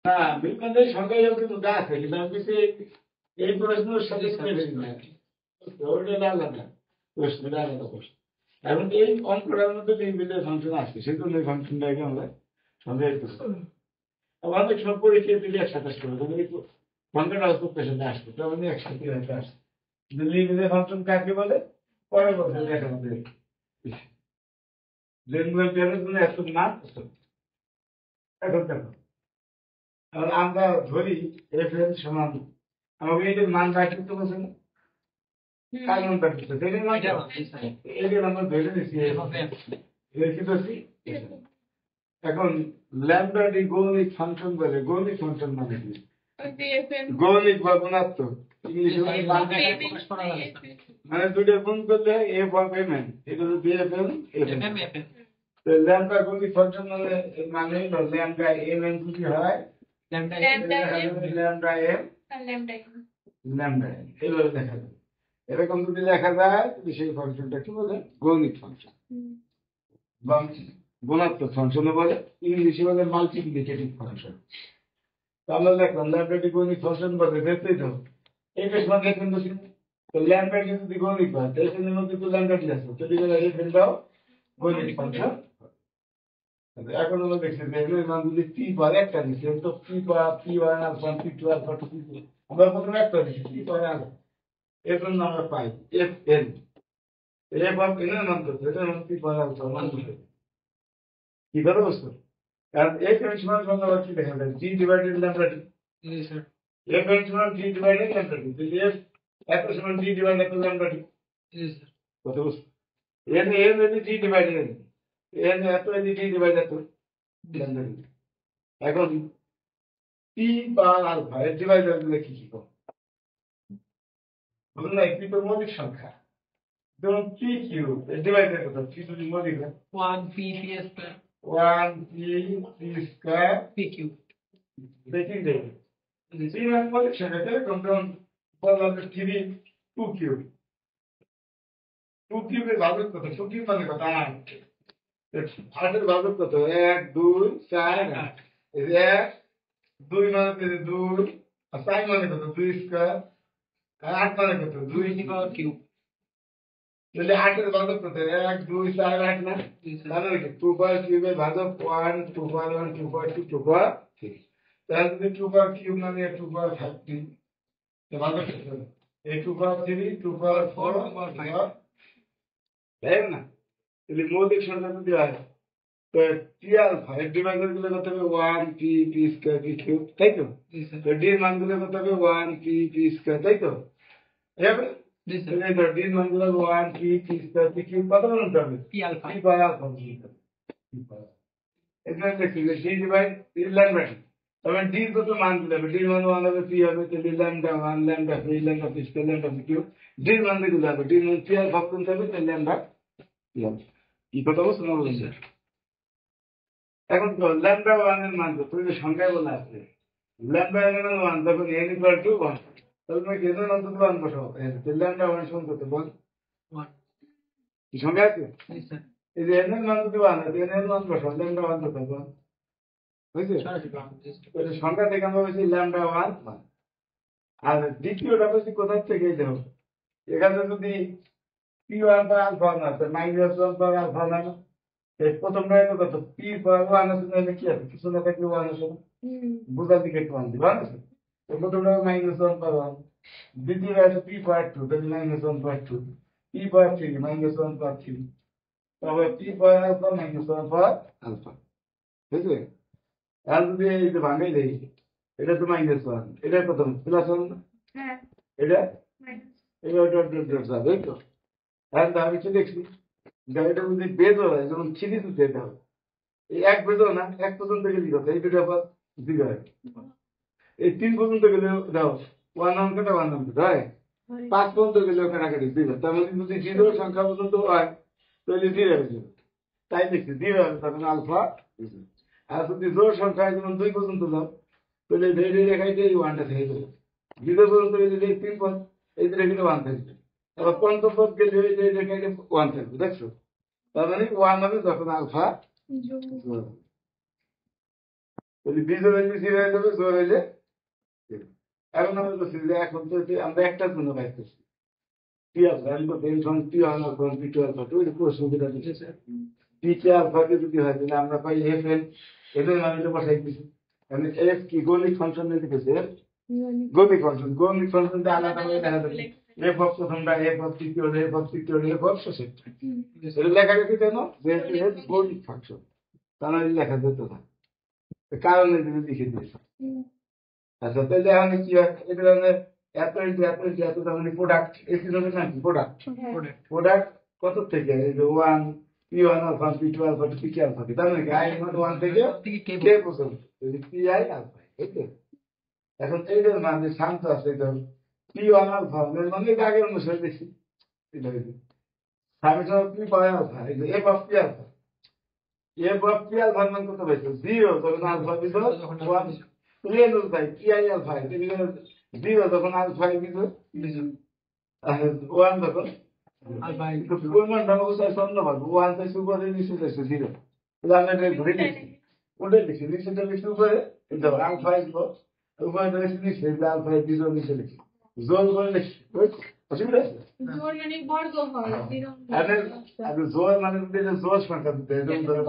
না বিজ্ঞানের সংখ্যায় কিন্তু যা আছে কিন্তু আমি বলছি এই প্রশ্নের সাথে ওটা আলাদা প্রশ্নটা আলাদা প্রশ্ন। এখন এই অঙ্কটার মধ্যে যে ফাংশন আসছে সেজন্য এই ফাংশনটাকে আমরা সংজ্ঞায়িত করতে হবে। আবার অনেক সময় পরীক্ষা দিলে একসাথে আসতে হবে তখন এই সংখ্যাটা অস্পের সাথে আসবে তখন একসাথে হয়তো আসবে। কিন্তু লিমিটের ফাংশন কাকে বলে পরে বলতে দেখা হবে যেগুলো জন্য এত না এখন দেখো তাহলে আমরা ধরি এফএল সমান আমাকে এই যে মান রাখতে বলছেন কার মান রাখতে সেটার মান এটার আমরা ধরে নিচ্ছি রেখে দিচ্ছি। এখন ল্যামডা ডি গৌণিক ফাংশন বলে গৌণিক ফাংশন মানে কি গৌণিক বা গুণাত্মক ইংলিশে মানে দুটো গুণ করলে এফ অফ এম এন এটা হচ্ছে বিএফএম এফ এম। তো ল্যামডা গৌণিক ফাংশন মানে হলো ল্যামডা এম এন যদি হয় ল্যামডা এম ল্যামডা এন এইভাবে দেখা যাবে। এরকম যদি লেখা যায় সেই ফাংশনটা কি বলে গৌণিক ফাংশন বা গুণাত্মক ফাংশন বলে ইংলিশে বলে মাল্টিপ্লিকেটিভ ফাংশন। আমরা দেখলাম ল্যামডা গৌণিক ফাংশন বলে দেখতেই তো এই বেশ মানে কিন্তু তো ল্যামডা যদি গৌণিক হয় তাহলে এখানের মধ্যে তো ল্যামডা আছে যদি বলে এই ফেলটাও গৌণিক ফাংশন। এখন আমরা দেখছি যে এর মান যদি পি পার একটা দিচ্ছে তো P one alpha P two alpha to P আমরা প্রথমে একটা দিচ্ছি পি পার আলফা এর জন্য আমরা পাই F N F of N এর মান কত এটা মান পি পার আলফা মান কত কি করে বুঝছো কারণ এফ এন সমান সমান কি দেখা যায় জি divided lambda T F N সমান জি ডিভাইডেড ল্যামডা টি তো এফ এত সমান জি ডিভাইডেড ল্যামডা টি কত বুঝছো N N N G divided N এত N G divided lambda t এখন পি বার আলফা এর ডিভাইডার দিলে কি কি কম বলুন না একটি তো মৌলিক সংখ্যা ধরুন পি কিউব এর ডিভাইডার কত পি যদি মৌলিক হয় 1 p p square 1 P square p cube দেখি দেখি পি মানে মৌলিক সংখ্যা এরকম ধরুন বললাম 3 2 কিউব 2 কিউবের ভাজক কত 2 কিউব মানে কত 8 8 এর ভাজক কত 1 2 4 8 এই যে 1 2 মানে 2 আর 4 মানে কত 2 স্কয়ার আর 8 মানে কত 2 2 power cube তাহলে 8 এর ভাজক কত 1 2 4 8 না তাহলে কি 2 পাওয়ার কিউবের ভাজক 1 2 পাওয়ার 1 2 পাওয়ার 2 2 পাওয়ার 3 তাহলে যদি 2 পাওয়ার কিউব মানে 2 পাওয়ার 30 তো ভাজক কত এই 2 পাওয়ার 3 2 পাওয়ার 4 2 পাওয়ার 5 তাই না তাহলে মৌলিক সংখ্যা যদি হয় তো পি আলফা এর ডিভাইডার গুলো কত হবে 1 P P square P cube তাই তো তো ডি এর মান গুলো কত হবে 1 পি পি স্কয়ার তাই তো এবারে তাহলে তো ডি এর মান গুলো 1 P P square P cube কত বলুন তবে p alpha P by alpha এটা দেখি যে ডি ডিভাইড ল্যামডা তবে ডি কত মান দিলে হবে ডি মান 1 হবে পি হবে তাহলে lambda 1 lambda 3 lambda P square lambda P cube D মান দিলে হবে ডি মান পি আলফা কোন হবে তাহলে ল্যামডা পি আলফা কি কথা বলছেন বলুন স্যার এখন তো ল্যামডা 1 এর মান কত এই সংখ্যায় বলা আছে ল্যামডা এর মান 1 তখন n ইকুয়াল টু 1 তাহলে তুমি কেন অন্তত 1 বসাও তাহলে ল্যামডা 1 সমান কত বল 1 কি সংখ্যা আছে yes sir এই যে n এর মান যদি 1 হয় n এর মান বসাও ল্যামডা 1 কত বল বুঝছো তাহলে সংখ্যা থেকে আমরা বলছি ল্যামডা 1 আর দ্বিতীয়টা বলছি কোথা থেকে দেব এখানে যদি p1 বাই আলফা না তো -1 বাই আলফা না এই প্রথমটা হলো কত পি বাই 1 আছে তাহলে কি আছে কিছু না থাকলে 1 আছে বুঝার দিকে একটু 1 দিবা না তো প্রথমটা -1 বাই 1 দ্বিতীয়টা আছে পি বাই 2 তাহলে -1 বাই 2 পি বাই 3 -1 বাই 3 তারপর P by alpha -1 by alpha ঠিক আছে আর যদি এই যে ভাঙাই দেই এটা তো -1 এটা কত +1 হ্যাঁ এটা এটা ডট যাবে তো আর আমি কি দেখছি গাড়িটা যদি বেজো হয় যেমন ছিলি দিতে হবে এই এক বেজো না এক পর্যন্ত গেলে কথা এই দুটো আবার জিরো হয় এই 3 পর্যন্ত গেলে দাও 1 অঙ্কটা 1 অঙ্ক হয় 5 পর্যন্ত গেলে কাটাকাটি জিরো তার মানে যদি জিরো সংখ্যা পর্যন্ত হয় তাহলে জিরো হয়ে যাবে তাই দেখছি জিরো হবে তখন আলফা আর যদি জোর সংখ্যা হয় যেমন 2 পর্যন্ত দাও তাহলে ধীরে রেখাইতে এই 1টা থেকে যাবে জিরো পর্যন্ত গেলে এই 3 পদ এই রেখাইতে 1 থাকবে আবার পঞ্চম পদ গেলে এই রেখাইতে 1 থাকবে দেখছো তার মানে 1 হবে যখন আলফা যদি বিজোর হইলে জিরো হয়ে যাবে, জোর হইলে zero। এখন আমরা বলছি যে এখন তো আমরা একটা জন্য পাইতেছি পি আলফা, আমি তো tension P one alpha P two alpha, তো ওই যে প্রশ্ন যেটা দিতেছে পি কে আলফাকে যদি হয় তাহলে আমরা পাই এফ এন, এদের মানে বসাই দিচ্ছি। মানে এফ কি গণিত ফাংশন দিতেছে, গণিত ফাংশন, গণিত ফাংশন আলাদা করে দেখা যাবে এফ অফ প্রথমটা, এফ অফ তৃতীয়, এফ অফ তৃতীয়, এফ অফ শেষেরটা। এটা লেখা গেছে কেন? যেহেতু এর গণিত ফাংশন, তাহলে লেখা যেত না, কারণে যদি লিখে দিয়েছে। আচ্ছা, তাহলে এখন কি হয়? এটা মানে এত ইন্টু এত ইন্টু এত, তার মানে প্রোডাক্ট, এই সিস্টেমে নাকি প্রোডাক্ট, প্রোডাক্ট কত থেকে? এই যে one P one alpha P two alpha P কে আলফা, তার মানে আই ওয়ান থেকে কে পর্যন্ত পি আই আলফা, এই তো। এখন এইটার মানে শান্ত আছে, এটা পি ওয়ান আলফা মানে আগের অনুসারে দেখি, এটা সামেশন পি পাই আলফা, এই যে F of P alpha, F of P আলফার মান কত পাইছো? জিরো, তখন আলফা বিজোর ওয়ান, প্লেন তাই পি আই আলফা, জিরো তখন আলফা বিজোর ওয়ান, তখন পরিমাণটা আমাকে চাই শূন্য পাবো, ওয়ান চাই উপরে, নিচে চাইছে জিরো, তাহলে আমরা এটা ধরে লিখি, উঠে লিখি, নিচেটা লিখি উপরে, আলফা আসবো উপরে লিখি নিচে, আলফা বিজোর নিচে লিখি, জোর করে লিখি, অসুবিধা আছে? জোর মানে বর্গ হয়, আরে জোর মানে জোর সংখ্যা দিতে,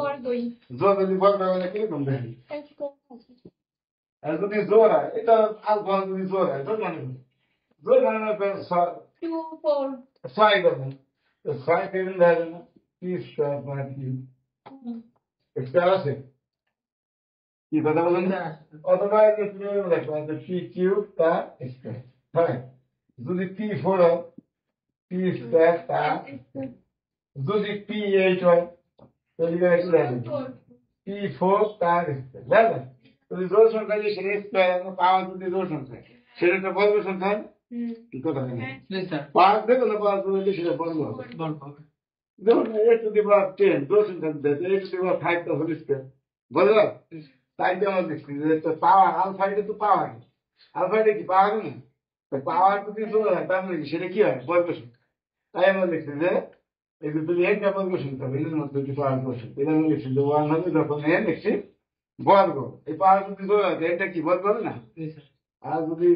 বর্গই। জোর যদি বর্গ হয় কিরকম দেখি, আর যদি জোর হয়, এটা আলফা যদি জোর হয়, জোর মানে টু ফোর ছয় করবেন, ছয় কেবিন ধরবেন না, পি স্কোয়ার মানে কি স্কোয়ার আছে, কি কথা বলেন? অথবা পি কিউব তার স্কোয়ার, হ্যাঁ। যদি পি ফোর হয়, পি স্কোয়ার তার, যদি পি এইট হয় তাহলে পি ফোর তার স্কোয়ার, বুঝলেন? যদি জোর সংখ্যা দিয়ে সেটা স্কোয়ার, পাওয়ার যদি জোর সংখ্যা সেটা একটা বর্গ সংখ্যা, কি কথা বলেন? পাওয়ার দেখো না, পাওয়ার করলে সেটা বর্গ হবে। যেমন এ টু দি পাওয়ার 10 জোর সংখ্যা দিতে, A to the power 5 whole square, বুঝলেন? তাই তো আমরা দেখছি যে পাওয়ার আলফা, এটা তো পাওয়ার, আলফা এটা কি পাওয়ার না? পাওয়ার যদি জোর হয় তার মানে সেটা কি হয়? বর্গ সংখ্যা। তাই আমরা দেখছি যে এই যে তুমি একটা বর্গ সংখ্যা হবে, এর মধ্যে যদি পাওয়ার বসে, এটা আমরা লিখছি যে ওয়ান হবে যখন এ লিখছি বর্গ, এই পাওয়ার যদি জোর হয় এটা কি বর্গ হবে না? আর যদি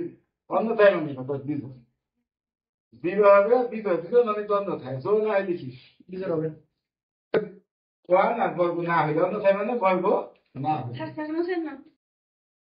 অন্যথায় মানে কথা বিজোড়, বিজোড় হবে, বিজোড় বিজোড় মানে তো অন্যথায়, জোর না হয় লিখিস বিজোড় হবে, ওয়ান আর বর্গ না হইলে অন্যথায় মানে বর্গ না হবে।